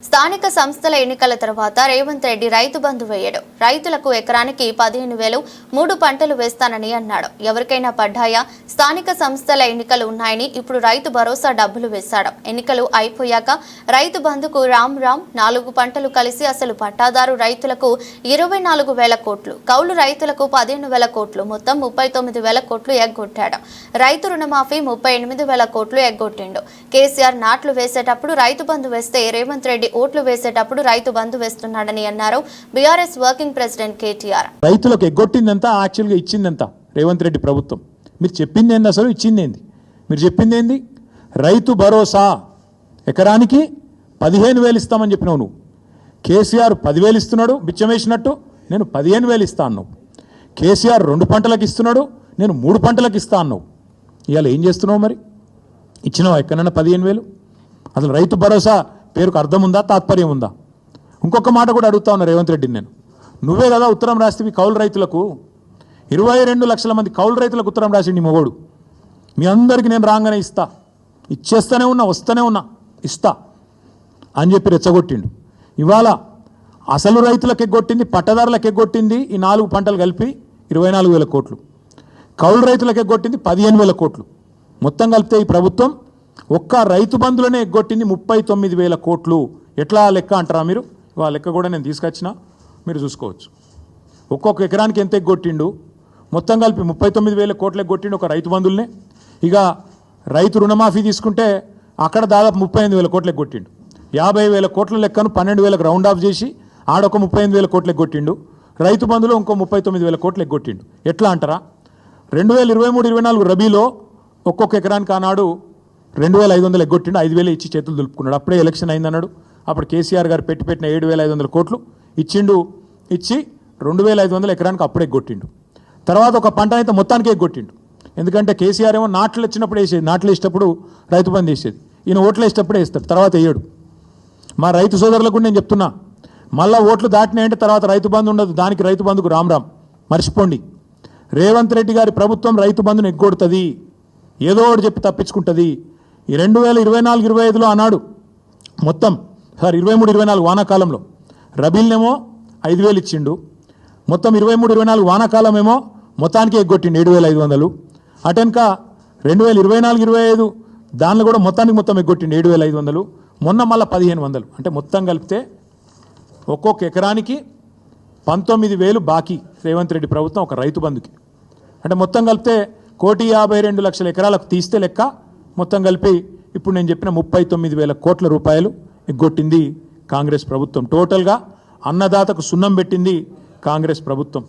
స్థానిక సంస్థల ఎన్నికల తర్వాత రేవంత్ రెడ్డి రైతు బంధు వేయడు. రైతులకు ఎకరానికి 15,000 3 పంటలు వేస్తానని అన్నాడు. ఎవరికైనా పడ్డాయా? స్థానిక సంస్థల ఎన్నికలు ఉన్నాయని ఇప్పుడు రైతు భరోసా డబ్బులు వేశాడు. ఎన్నికలు అయిపోయాక రైతు బంధుకు రామ్ 4 పంటలు కలిసి అసలు పట్టాదారు రైతులకు 24,000 కోట్లు, కౌలు రైతులకు 15,000 కోట్లు, మొత్తం 39,000 కోట్లు ఎగ్గొట్టాడు. రైతు రుణమాఫీ 38,000 కోట్లు ఎగ్గొట్టిండు. కేసీఆర్ నాట్లు వేసేటప్పుడు రైతు బంధు వేస్తే రేవంత్ రెడ్డి ఓట్లు వేసేటప్పుడు రైతు బంధు వేస్తున్నాడని అన్నారు బీఆర్ఎస్ వర్కింగ్ ప్రెసిడెంట్ కేటీఆర్. రైతులకు ఎగ్గొట్టిందంతా యాక్చువల్గా ఇచ్చిందంతా రేవంత్ రెడ్డి ప్రభుత్వం. మీరు చెప్పింది ఏంది? అసలు ఇచ్చింది ఏంది? మీరు చెప్పింది ఏంది? రైతు భరోసా ఎకరానికి 15,000 ఇస్తామని చెప్పినావు నువ్వు. కేసీఆర్ 10,000 ఇస్తున్నాడు బిచ్చమేసినట్టు, నేను 15,000 ఇస్తా అన్నావు. కేసీఆర్ 2 పంటలకు ఇస్తున్నాడు, నేను 3 పంటలకు ఇస్తా అన్నావు. ఇవాళ ఏం చేస్తున్నావు? మరి ఇచ్చినావు ఎక్కడన్నా 15,000? అసలు రైతు భరోసా పేరుకు అర్థం ఉందా, తాత్పర్యం ఉందా? ఇంకొక మాట కూడా అడుగుతా ఉన్నా రేవంత్ రెడ్డిని నేను. నువ్వే కదా ఉత్తరం రాస్తే కౌలు రైతులకు 22 లక్షల మంది కౌలు రైతులకు ఉత్తరం రాసిండి మొగోడు. మీ అందరికీ నేను రాగానే ఇస్తా, ఇచ్చేస్తూనే ఉన్నా, వస్తూనే ఉన్నా, ఇస్తా అని చెప్పి రెచ్చగొట్టిండు. ఇవాళ అసలు రైతులకు ఎగ్గొట్టింది, పట్టదారులకు ఎగ్గొట్టింది ఈ 4 పంటలు కలిపి 24,000 కోట్లు, కౌలు రైతులకు ఎగ్గొట్టింది 15,000 కోట్లు. మొత్తం కలిపితే ఈ ప్రభుత్వం ఒక్క రైతు బంధులనే ఎగ్గొట్టింది 39,000 కోట్లు. ఎట్లా లెక్క అంటారా మీరు? ఆ లెక్క కూడా నేను తీసుకొచ్చినా, మీరు చూసుకోవచ్చు. ఒక్కొక్క ఎకరానికి ఎంత ఎగ్గొట్టిండు, మొత్తం కలిపి 39,000 కోట్లు ఎగ్గొట్టిండు ఒక రైతు బంధుల్నే. ఇక రైతు రుణమాఫీ తీసుకుంటే అక్కడ దాదాపు 38,000 కోట్లు ఎగ్గొట్టిండు. 50,000 కోట్ల లెక్కను 12,000 రౌండ్ ఆఫ్ చేసి ఆడొక 38,000 కోట్లు ఎగ్గొట్టిండు. రైతు బంధులో ఇంకో 39,000 కోట్లు ఎగ్గొట్టిండు. ఎట్లా అంటారా? 2023-24 రబీలో ఒక్కొక్క ఎకరానికి ఆనాడు 2,500 ఎగ్గొట్టిండు. 5,000 ఇచ్చి చేతులు దులుపుకున్నాడు. అప్పుడే ఎలక్షన్ అయిందన్నాడు. అప్పుడు కేసీఆర్ గారు పెట్టిన 7,500 కోట్లు ఇచ్చిండు. ఇచ్చి 2,500 ఎకరానికి అప్పుడే ఎగ్గొట్టిండు. తర్వాత ఒక పంట అయితే మొత్తానికి ఎగ్గొట్టిండు. ఎందుకంటే కేసీఆర్ ఏమో నాట్లు వచ్చినప్పుడు వేసేది, నాట్లు వేసేటప్పుడు రైతు బంధు వేసేది, ఈయన ఓట్లు వేసేటప్పుడే వేస్తాడు, తర్వాత వేయడు. మా రైతు సోదరులకు నేను చెప్తున్నా, మళ్ళీ ఓట్లు దాటినాయంటే తర్వాత రైతు బంధు ఉండదు. దానికి రైతు బంధుకు రామ్ మర్చిపోండి. రేవంత్ రెడ్డి గారి ప్రభుత్వం రైతు బంధును ఎగ్గొడుతుంది, ఏదో ఒకటి చెప్పి తప్పించుకుంటుంది. ఈ 2024-25లో అన్నాడు మొత్తం 23-24 వానాకాలంలో రబీల్నేమో 5,000 ఇచ్చిండు. మొత్తం 23-24 వానాకాలం ఏమో మొత్తానికి ఎగ్గొట్టిండు 7,500. అటెనక 2024-25 దానిలో కూడా మొత్తం ఎగ్గొట్టిండు 7,500. మొన్న మళ్ళీ 1,500. అంటే మొత్తం కలిపితే ఒక్కొక్క ఎకరానికి 19,000 బాకీ రేవంత్ రెడ్డి ప్రభుత్వం ఒక రైతు బంధుకి. అంటే మొత్తం కలిపితే 1,52,00,000 ఎకరాలకు తీస్తే లెక్క మొత్తం కలిపి ఇప్పుడు నేను చెప్పిన 39,000 కోట్ల రూపాయలు ఎగ్గొట్టింది కాంగ్రెస్ ప్రభుత్వం. టోటల్గా అన్నదాతకు సున్నం పెట్టింది కాంగ్రెస్ ప్రభుత్వం.